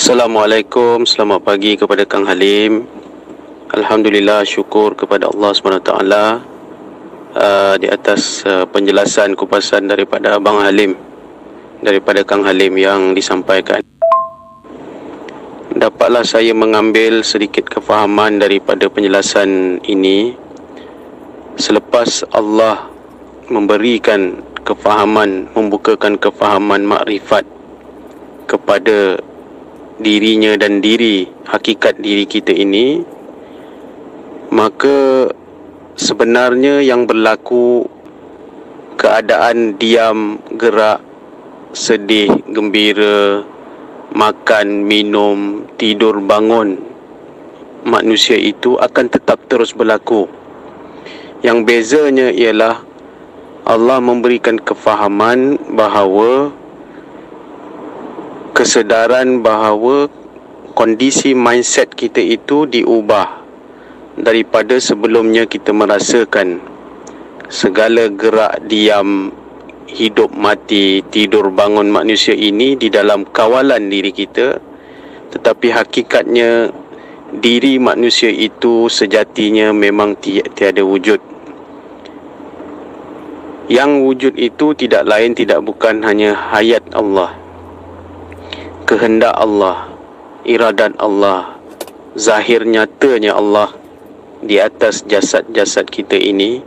Assalamualaikum, selamat pagi kepada Kang Halim. Alhamdulillah, syukur kepada Allah SWT di atas penjelasan kupasan daripada Abang Halim, daripada Kang Halim yang disampaikan. Dapatlah saya mengambil sedikit kefahaman daripada penjelasan ini. Selepas Allah memberikan kefahaman, membukakan kefahaman makrifat kepada dirinya dan diri, hakikat diri kita ini, maka sebenarnya yang berlaku keadaan diam, gerak, sedih, gembira, makan, minum, tidur, bangun manusia itu akan tetap terus berlaku. Yang bezanya ialah Allah memberikan kefahaman bahawa kesedaran bahawa kondisi mindset kita itu diubah daripada sebelumnya kita merasakan segala gerak, diam, hidup, mati, tidur, bangun manusia ini di dalam kawalan diri kita, tetapi hakikatnya diri manusia itu sejatinya memang tiada wujud. Yang wujud itu tidak lain tidak bukan hanya hayat Allah, kehendak Allah, iradat Allah, zahir nyatanya Allah di atas jasad-jasad kita ini.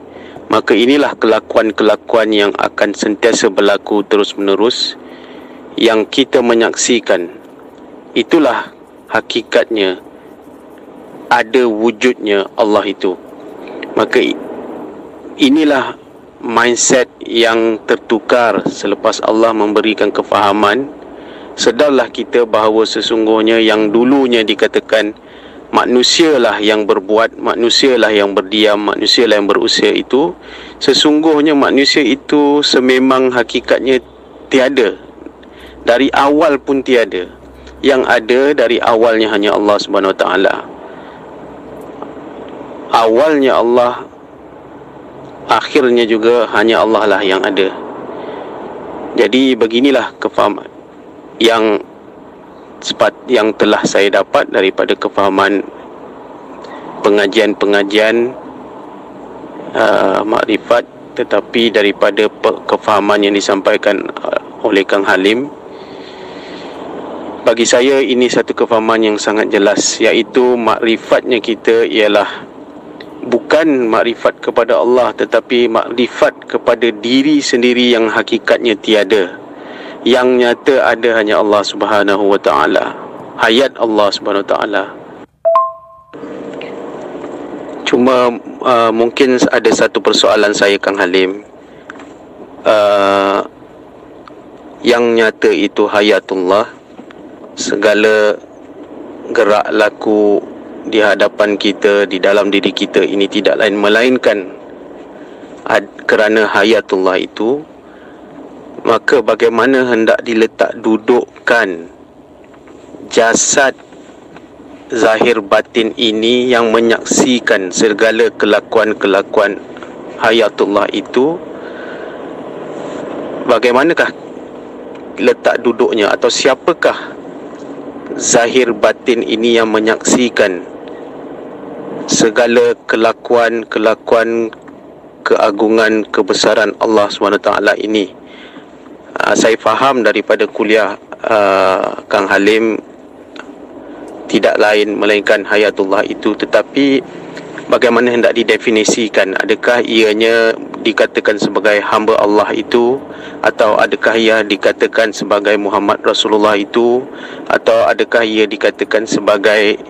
Maka inilah kelakuan-kelakuan yang akan sentiasa berlaku terus-menerus, yang kita menyaksikan. Itulah hakikatnya, ada wujudnya Allah itu. Maka inilah mindset yang tertukar selepas Allah memberikan kefahaman. Sedarlah kita bahawa sesungguhnya yang dulunya dikatakan manusialah yang berbuat, manusialah yang berdiam, manusialah yang berusaha itu, sesungguhnya manusia itu sememang hakikatnya tiada. Dari awal pun tiada. Yang ada dari awalnya hanya Allah Subhanahu Wa Taala. Awalnya Allah, akhirnya juga hanya Allah lah yang ada. Jadi beginilah kefahaman yang telah saya dapat daripada kefahaman pengajian-pengajian makrifat, tetapi daripada kefahaman yang disampaikan oleh Kang Halim, bagi saya ini satu kefahaman yang sangat jelas, iaitu makrifatnya kita ialah bukan makrifat kepada Allah, tetapi makrifat kepada diri sendiri yang hakikatnya tiada. Yang nyata ada hanya Allah Subhanahu Wa Taala, hayat Allah Subhanahu Wa Taala. Cuma mungkin ada satu persoalan saya, Kang Halim. Yang nyata itu hayatullah, segala gerak laku di hadapan kita, di dalam diri kita ini tidak lain melainkan kerana hayatullah itu. Maka bagaimana hendak diletak dudukkan jasad zahir batin ini yang menyaksikan segala kelakuan-kelakuan hayatullah itu, bagaimanakah letak duduknya, atau siapakah zahir batin ini yang menyaksikan segala kelakuan-kelakuan keagungan, kebesaran Allah SWT ini? Saya faham daripada kuliah Kang Halim tidak lain melainkan hayatullah itu, tetapi bagaimana hendak didefinisikan? Adakah ianya dikatakan sebagai hamba Allah itu, atau adakah ia dikatakan sebagai Muhammad Rasulullah itu, atau adakah ia dikatakan sebagai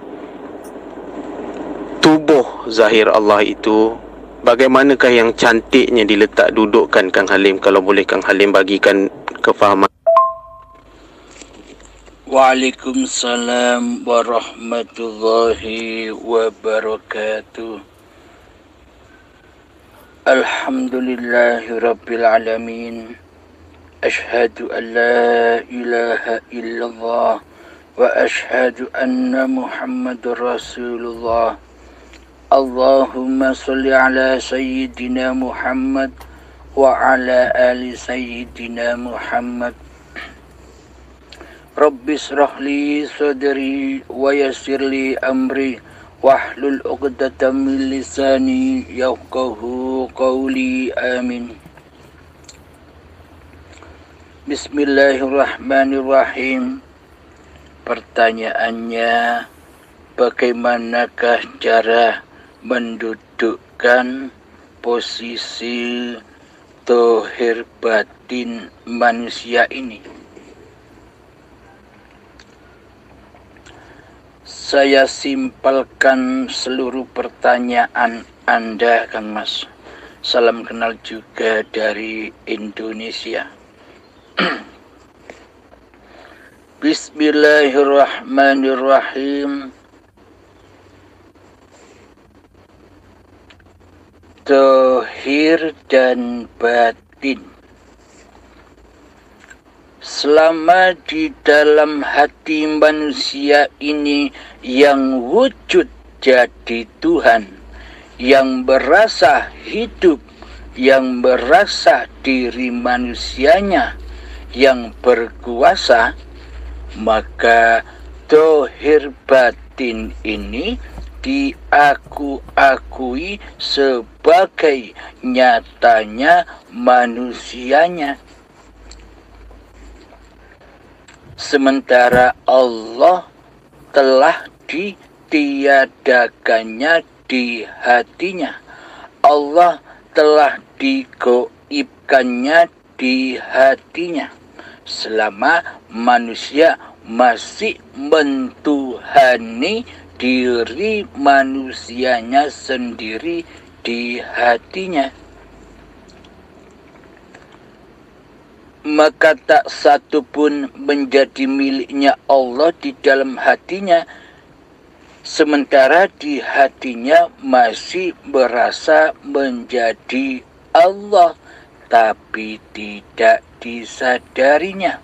tubuh zahir Allah itu? Bagaimanakah yang cantiknya diletak dudukkan, Kang Halim? Kalau boleh Kang Halim bagikan kefahaman. Waalaikumsalam warahmatullahi wabarakatuh. Alhamdulillahi rabbil alamin. Ashhadu an la ilaha illallah wa ashhadu anna Muhammadur Rasulullah. Allahumma salli ala Sayyidina Muhammad wa ala ali Sayyidina Muhammad. Rabbi shrah li sadri wa yassir li amri wahlul 'uqdatam min lisani yafqahu qawli. Amin. Bismillahirrahmanirrahim. Pertanyaannya, bagaimanakah cara mendudukkan posisi zahir batin manusia ini? Saya simpelkan seluruh pertanyaan Anda, Kang Mas. Salam kenal juga dari Indonesia. Bismillahirrahmanirrahim. Zahir dan batin. Selama di dalam hati manusia ini yang wujud jadi Tuhan, yang berasa hidup, yang berasa diri manusianya, yang berkuasa, maka zahir batin ini diakui sebagai nyatanya manusianya. Sementara Allah telah ditiadakannya di hatinya. Allah telah digoibkannya di hatinya. Selama manusia masih mentuhani diri manusianya sendiri di hatinya, maka tak satu pun menjadi miliknya Allah di dalam hatinya, sementara di hatinya masih berasa menjadi Allah, tapi tidak disadarinya,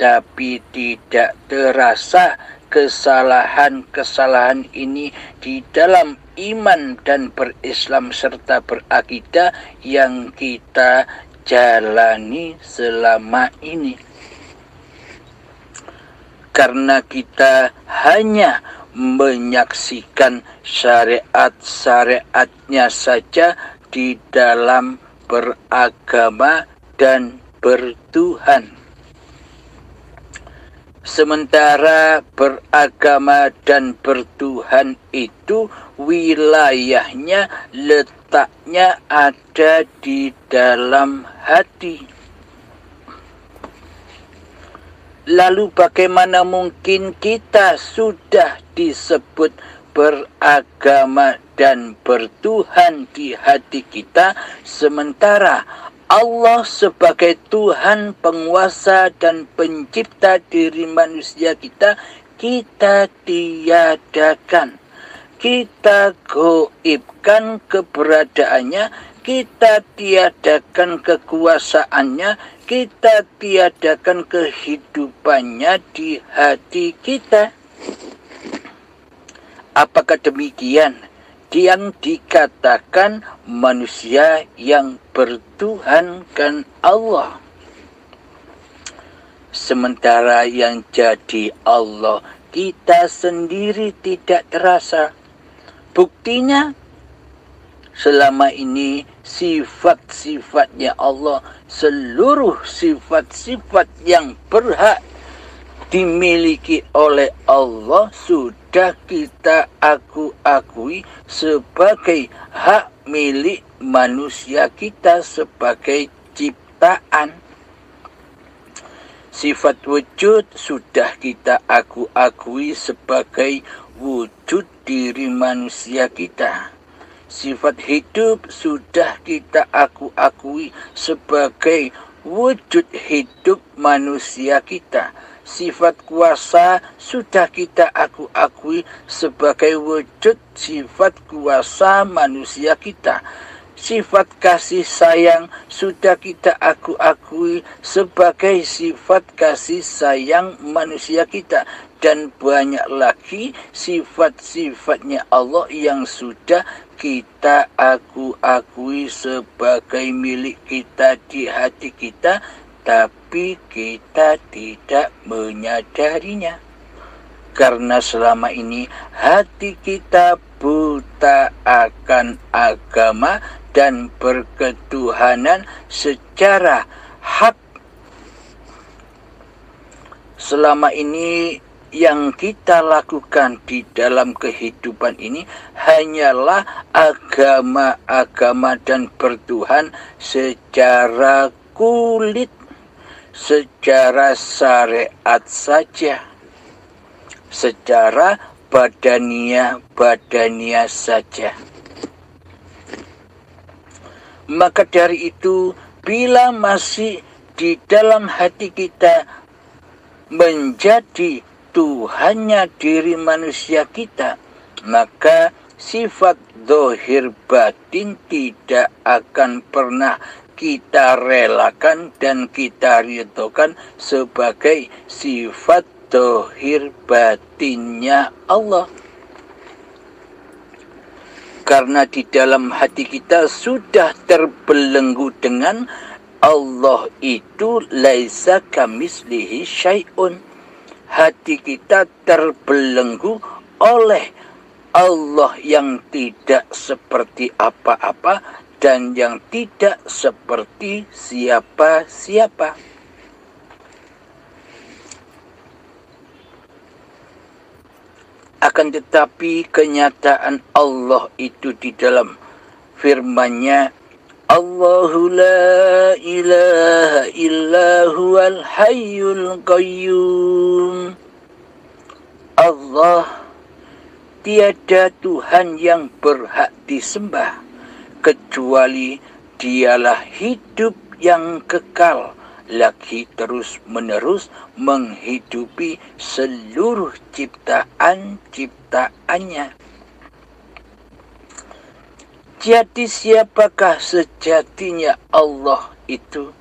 tapi tidak terasa kesalahan-kesalahan ini di dalam iman dan berislam serta berakidah yang kita jalani selama ini. Karena kita hanya menyaksikan syariat-syariatnya saja di dalam beragama dan bertuhan. Sementara beragama dan bertuhan itu wilayahnya, letaknya ada di dalam hati. Lalu bagaimana mungkin kita sudah disebut beragama dan bertuhan di hati kita, sementara Allah sebagai Tuhan, penguasa dan pencipta diri manusia kita tiadakan. Kita goibkan keberadaannya, kita tiadakan kekuasaannya, kita tiadakan kehidupannya di hati kita. Apakah demikian yang dikatakan manusia yang bertuhankan Allah? Sementara yang jadi Allah kita sendiri tidak terasa. Buktinya, selama ini sifat-sifatnya Allah, seluruh sifat-sifat yang berhak dimiliki oleh Allah sudah kita akui sebagai hak milik manusia kita sebagai ciptaan. Sifat wujud sudah kita akui sebagai wujud diri manusia kita. Sifat hidup sudah kita akui sebagai wujud hidup manusia kita. Sifat kuasa sudah kita akui sebagai wujud sifat kuasa manusia kita. Sifat kasih sayang sudah kita akui sebagai sifat kasih sayang manusia kita. Dan banyak lagi sifat-sifatnya Allah yang sudah kita akui sebagai milik kita di hati kita, tapi tapi kita tidak menyadarinya. Karena selama ini hati kita buta akan agama dan berketuhanan secara hak. Selama ini yang kita lakukan di dalam kehidupan ini hanyalah agama-agama dan bertuhan secara kulit, secara syariat saja, secara badania saja. Maka dari itu, bila masih di dalam hati kita menjadi Tuhannya diri manusia kita, maka sifat zahir batin tidak akan pernah kita relakan dan kita ridhokan sebagai sifat zahir batinnya Allah. Karena di dalam hati kita sudah terbelenggu dengan Allah itu laisa kamislihi syai'un. Hati kita terbelenggu oleh Allah yang tidak seperti apa-apa dan yang tidak seperti siapa-siapa. Akan tetapi kenyataan Allah itu di dalam firman-Nya, Allahu la ilaha illa huwal hayyul qayyum. Allah, tiada Tuhan yang berhak disembah kecuali Dialah hidup yang kekal, lagi terus-menerus menghidupi seluruh ciptaan-ciptaannya. Jadi siapakah sejatinya Allah itu?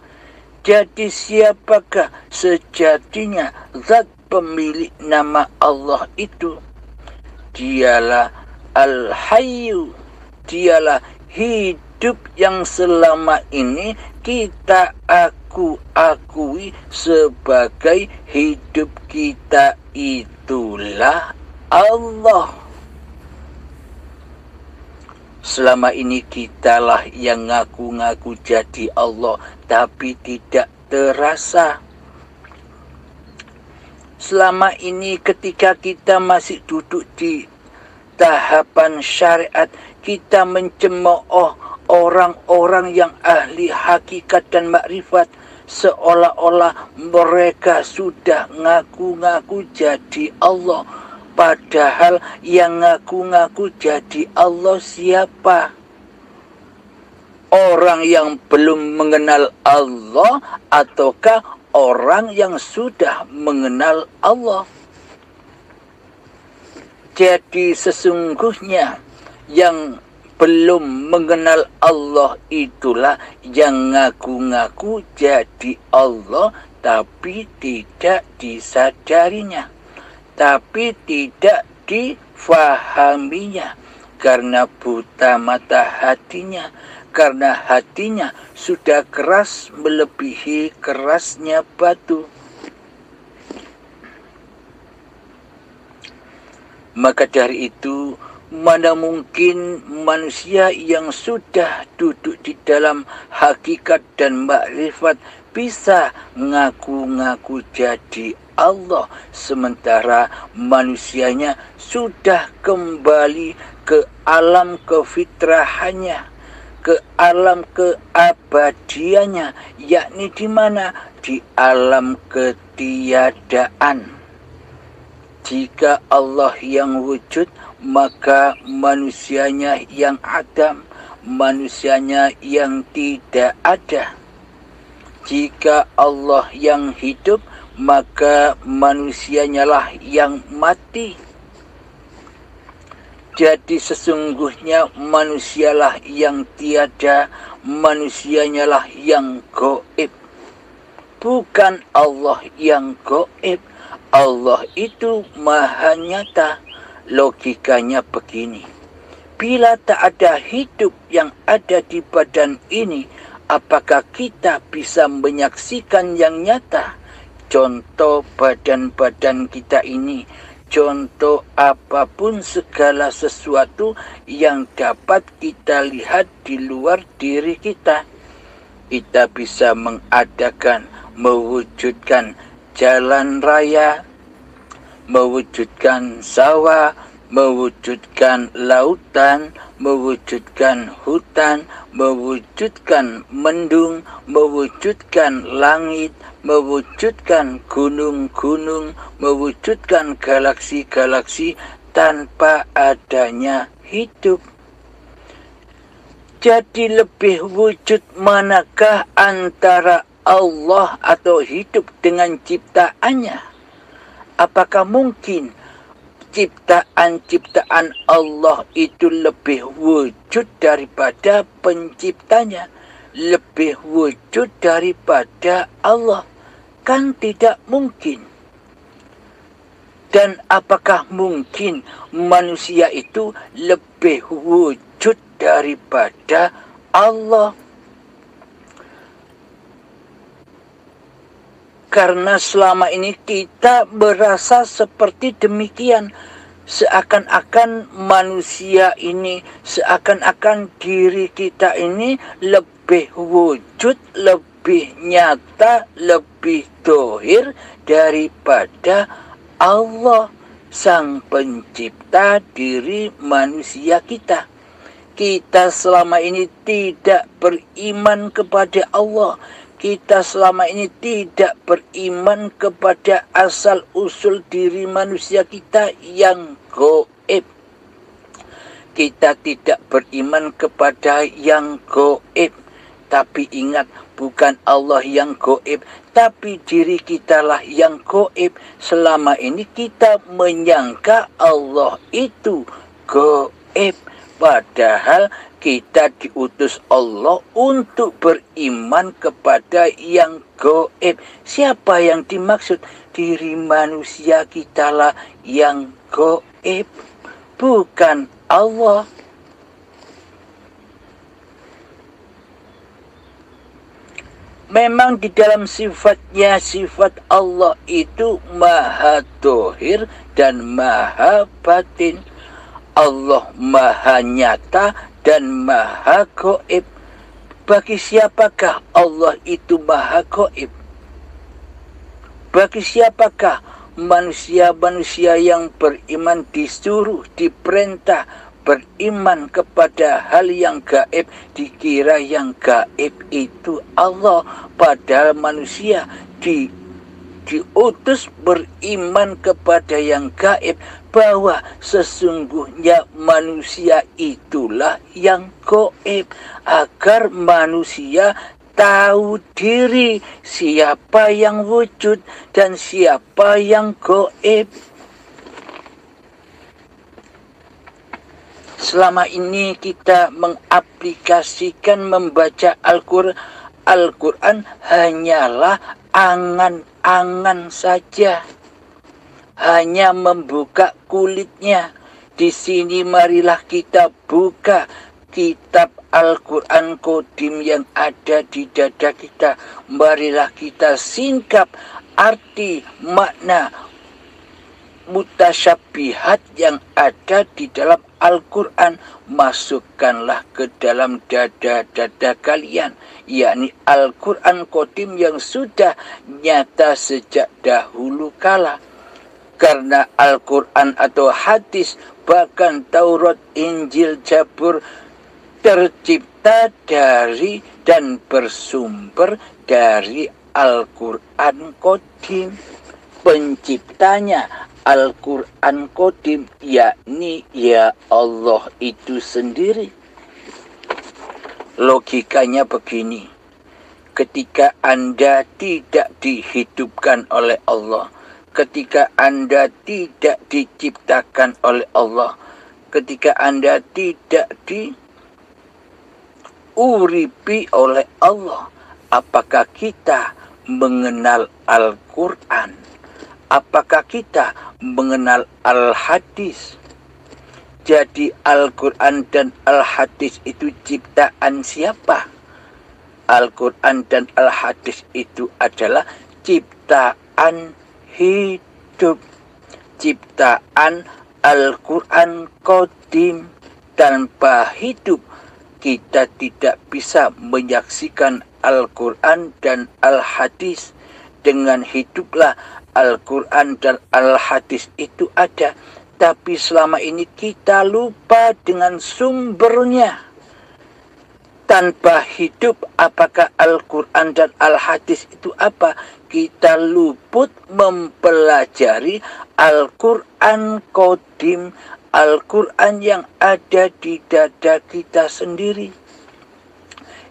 Jadi siapakah sejatinya zat pemilik nama Allah itu? Dialah Al-Hayyu, dialah hidup yang selama ini kita akui sebagai hidup kita, itulah Allah. Selama ini kitalah yang ngaku-ngaku jadi Allah, tapi tidak terasa. Selama ini ketika kita masih duduk di tahapan syariat, kita mencemooh orang-orang yang ahli hakikat dan makrifat, seolah-olah mereka sudah ngaku-ngaku jadi Allah. Padahal yang ngaku-ngaku jadi Allah siapa? Orang yang belum mengenal Allah ataukah orang yang sudah mengenal Allah? Jadi sesungguhnya yang belum mengenal Allah itulah yang ngaku-ngaku jadi Allah tapi tidak disadarinya, tapi tidak difahaminya karena buta mata hatinya, karena hatinya sudah keras melebihi kerasnya batu. Maka dari itu, mana mungkin manusia yang sudah duduk di dalam hakikat dan makrifat bisa ngaku-ngaku jadi Allah, sementara manusianya sudah kembali ke alam kefitrahannya, ke alam keabadiannya, yakni di mana? Di alam ketiadaan. Jika Allah yang wujud, maka manusianya yang adam, manusianya yang tidak ada. Jika Allah yang hidup, maka manusianya lah yang mati. Jadi sesungguhnya manusialah yang tiada, manusianya lah yang gaib. Bukan Allah yang gaib. Allah itu maha nyata. Logikanya begini. Bila tak ada hidup yang ada di badan ini, Apakah kita bisa menyaksikan yang nyata? Contoh badan-badan kita ini, contoh apapun segala sesuatu yang dapat kita lihat di luar diri kita. Kita bisa mengadakan, mewujudkan jalan raya, mewujudkan sawah, mewujudkan lautan, mewujudkan hutan, mewujudkan mendung, mewujudkan langit, mewujudkan gunung-gunung, mewujudkan galaksi-galaksi tanpa adanya hidup. Jadi lebih wujud manakah antara Allah atau hidup dengan ciptaannya? Apakah mungkin ciptaan-ciptaan Allah itu lebih wujud daripada penciptanya, lebih wujud daripada Allah? Kan tidak mungkin. Dan apakah mungkin manusia itu lebih wujud daripada Allah? Karena selama ini kita merasa seperti demikian. Seakan-akan manusia ini, seakan-akan diri kita ini lebih wujud, lebih nyata, lebih dohir daripada Allah, Sang Pencipta diri manusia kita. Kita selama ini tidak beriman kepada Allah. Kita selama ini tidak beriman kepada asal-usul diri manusia kita yang gaib. Kita tidak beriman kepada yang gaib. Tapi ingat, bukan Allah yang gaib, tapi diri kitalah yang gaib. Selama ini kita menyangka Allah itu gaib. Padahal kita diutus Allah untuk beriman kepada yang gaib. Siapa yang dimaksud? Diri manusia kitalah yang gaib, bukan Allah. Memang di dalam sifatnya, sifat Allah itu maha dohir dan maha batin. Allah maha nyata dan maha gaib. Bagi siapakah Allah itu maha gaib? Bagi siapakah manusia-manusia yang beriman disuruh, diperintah beriman kepada hal yang gaib, dikira yang gaib itu Allah, padahal manusia diutus beriman kepada yang gaib, bahwa sesungguhnya manusia itulah yang gaib, agar manusia tahu diri siapa yang wujud dan siapa yang gaib. Selama ini kita mengaplikasikan membaca Al-Quran hanyalah angan-angan saja. Hanya membuka kulitnya. Di sini marilah kita buka kitab Al-Quran Qadim yang ada di dada kita. Marilah kita singkap arti makna mutasyabihat yang ada di dalam Al-Quran. Masukkanlah ke dalam dada-dada kalian, yakni Al-Quran Qadim yang sudah nyata sejak dahulu kala. Karena Al-Quran atau hadis, bahkan Taurat, Injil, Zabur tercipta dari dan bersumber dari Al-Quran Qadim. Penciptanya Al-Quran Qadim, yakni ya Allah itu sendiri. Logikanya begini, ketika Anda tidak dihidupkan oleh Allah, ketika Anda tidak diciptakan oleh Allah, ketika Anda tidak diuripi oleh Allah, apakah kita mengenal Al-Quran? Apakah kita mengenal Al-Hadis? Jadi Al-Quran dan Al-Hadis itu ciptaan siapa? Al-Quran dan Al-Hadis itu adalah ciptaan hidup. Ciptaan Al-Quran Qadim. Tanpa hidup kita tidak bisa menyaksikan Al-Quran dan Al-Hadis. Dengan hiduplah Al-Quran dan Al-Hadis itu ada. Tapi selama ini kita lupa dengan sumbernya. Tanpa hidup, apakah Al-Quran dan Al-Hadis itu apa? Kita luput mempelajari Al-Quran Qadim, Al-Quran yang ada di dada kita sendiri,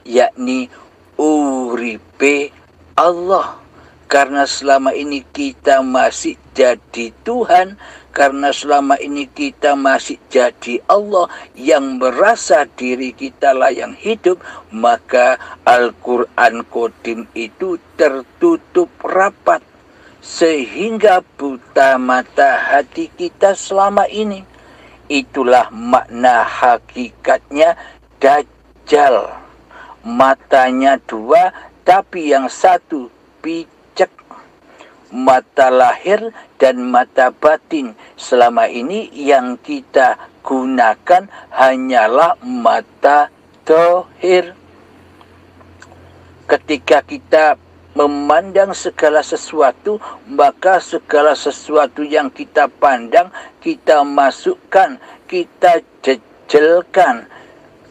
yakni uripe Allah. Karena selama ini kita masih jadi Tuhan, karena selama ini kita masih jadi Allah yang merasa diri kita lah yang hidup, maka Al-Quran Qadim itu tertutup rapat sehingga buta mata hati kita selama ini. Itulah makna hakikatnya Dajjal. Matanya dua, tapi yang satu picek. Mata lahir dan mata batin. Selama ini yang kita gunakan hanyalah mata dohir. Ketika kita memandang segala sesuatu, maka segala sesuatu yang kita pandang, kita masukkan, kita jejelkan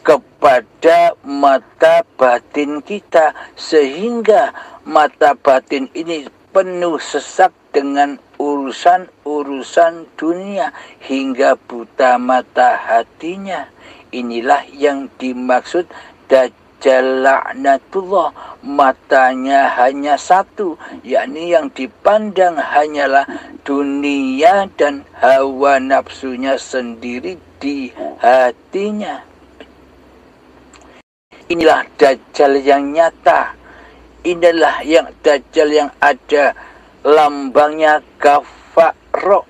kepada mata batin kita, sehingga mata batin ini penuh sesak dengan urusan-urusan dunia hingga buta mata hatinya. Inilah yang dimaksud Dajjal laknatullah. Matanya hanya satu, yakni yang dipandang hanyalah dunia dan hawa nafsunya sendiri di hatinya. Inilah Dajjal yang nyata. Inilah yang Dajjal yang ada lambangnya kafaro,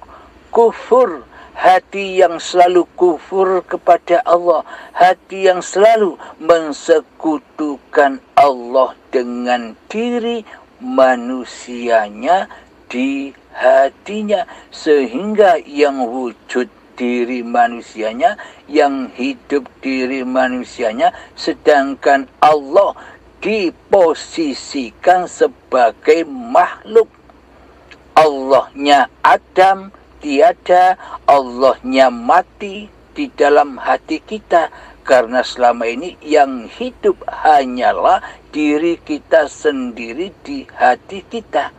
kufur. Hati yang selalu kufur kepada Allah. Hati yang selalu mensekutukan Allah dengan diri manusianya di hatinya. Sehingga yang wujud diri manusianya, yang hidup diri manusianya, sedangkan Allah diposisikan sebagai makhluk. Allahnya Adam tiada, Allahnya mati di dalam hati kita. Karena selama ini yang hidup hanyalah diri kita sendiri di hati kita.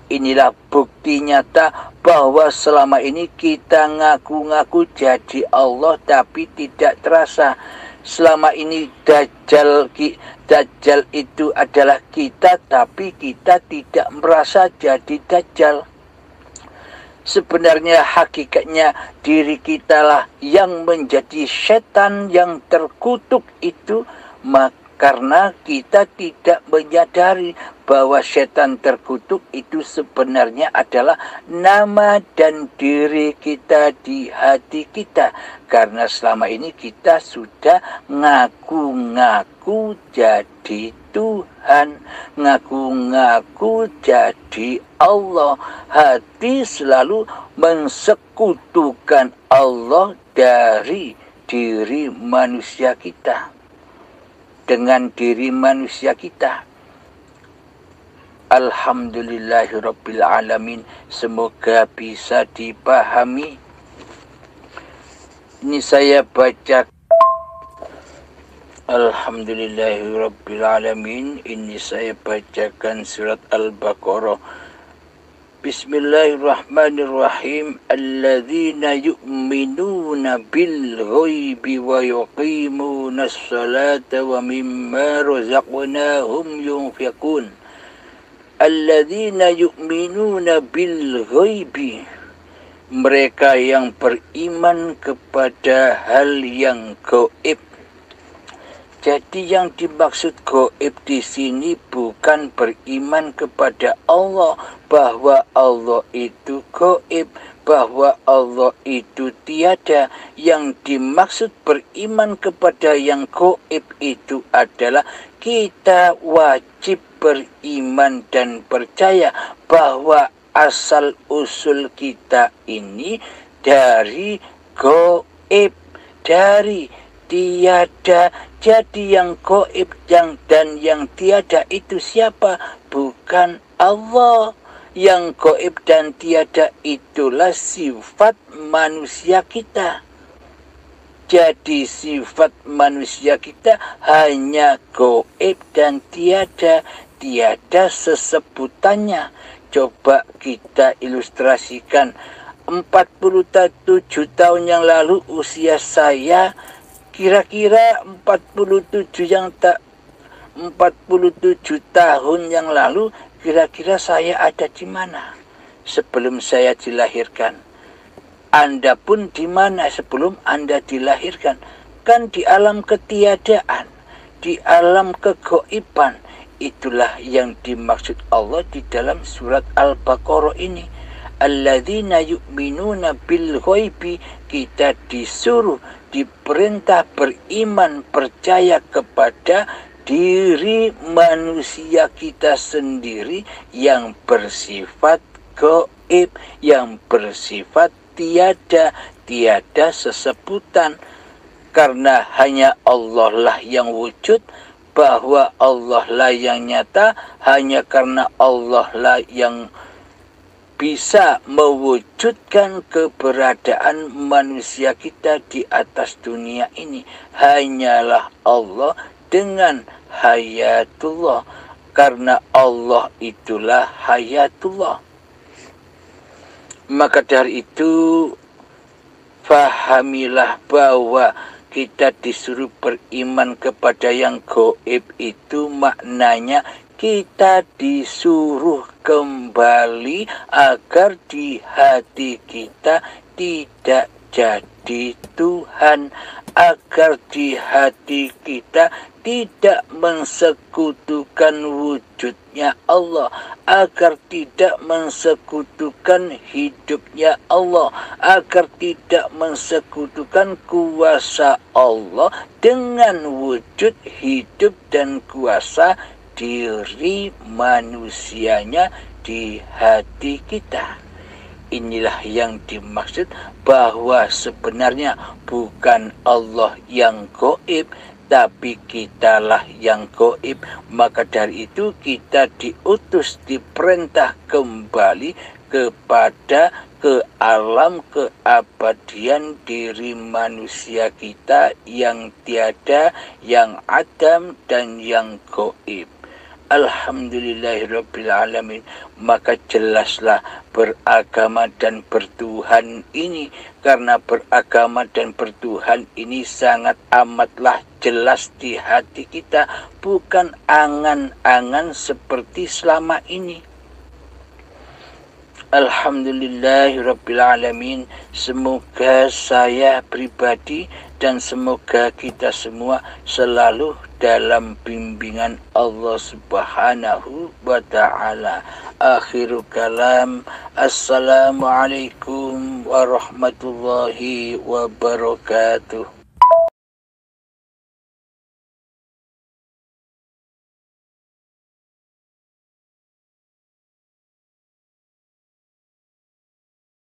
Inilah bukti nyata bahwa selama ini kita ngaku-ngaku jadi Allah tapi tidak terasa. Selama ini Dajjal itu adalah kita, tapi kita tidak merasa jadi Dajjal. Sebenarnya hakikatnya diri kita lah yang menjadi setan yang terkutuk itu, karena kita tidak menyadari bahwa setan terkutuk itu sebenarnya adalah nama dan diri kita di hati kita. Karena selama ini kita sudah ngaku-ngaku jadi Tuhan, ngaku-ngaku jadi Allah. Hati selalu mensekutukan Allah dari diri manusia kita, dengan diri manusia kita. Alhamdulillahirabbil alamin. Semoga bisa dipahami. Ini saya baca. Alhamdulillahirabbil alamin. Ini saya bacakan surat Al-Baqarah. Bismillahirrahmanirrahim. Alladzina yu'minuna bil ghaibi wa yuqimuna as-salata wa mimma razaqnahum yunfiqun. Alladzina yu'minuna bil ghaibi. Mereka yang beriman kepada hal yang gaib. Jadi yang dimaksud gaib di sini bukan beriman kepada Allah, bahwa Allah itu gaib. bahwa Allah itu tiada. Yang dimaksud beriman kepada yang gaib itu adalah kita wajib beriman dan percaya bahwa asal usul kita ini dari gaib, dari tiada. Jadi yang gaib dan yang tiada itu siapa? Bukan Allah. Yang gaib dan tiada itulah sifat manusia kita. Jadi sifat manusia kita hanya gaib dan tiada. Tiada sesebutannya. Coba kita ilustrasikan. 47 tahun yang lalu usia saya kira-kira 47 tahun yang lalu kira-kira saya ada di mana sebelum saya dilahirkan? Anda pun di mana sebelum Anda dilahirkan? Kan di alam ketiadaan, di alam kegaiban. Itulah yang dimaksud Allah di dalam surat Al-Baqarah ini. Alladzina yu'minuna bil ghaibi, kita disuruh, diperintah beriman, percaya kepada diri manusia kita sendiri yang bersifat gaib, yang bersifat tiada sesebutan. Karena hanya Allah lah yang wujud, bahwa Allah lah yang nyata, hanya karena Allah lah yang bisa mewujudkan keberadaan manusia kita di atas dunia ini. Hanyalah Allah dengan hayatullah, karena Allah itulah hayatullah. Maka dari itu fahamilah bahwa kita disuruh beriman kepada yang gaib itu maknanya kita disuruh kembali agar di hati kita tidak jadi Tuhan, agar di hati kita tidak mensekutukan wujudnya Allah, agar tidak mensekutukan hidupnya Allah, agar tidak mensekutukan kuasa Allah dengan wujud hidup dan kuasa diri manusianya di hati kita. Inilah yang dimaksud bahwa sebenarnya bukan Allah yang gaib, tapi kitalah yang gaib. Maka dari itu kita diutus, diperintah kembali kepada ke alam keabadian diri manusia kita yang tiada, yang adam dan yang gaib. Alhamdulillahirrabbilalamin. Maka jelaslah beragama dan bertuhan ini, karena beragama dan bertuhan ini sangat amatlah jelas di hati kita, bukan angan-angan seperti selama ini. Alhamdulillahirrabbilalamin. Semoga saya pribadi dan semoga kita semua selalu dalam bimbingan Allah Subhanahu wa ta'ala. Akhirul kalam. Assalamualaikum warahmatullahi wabarakatuh.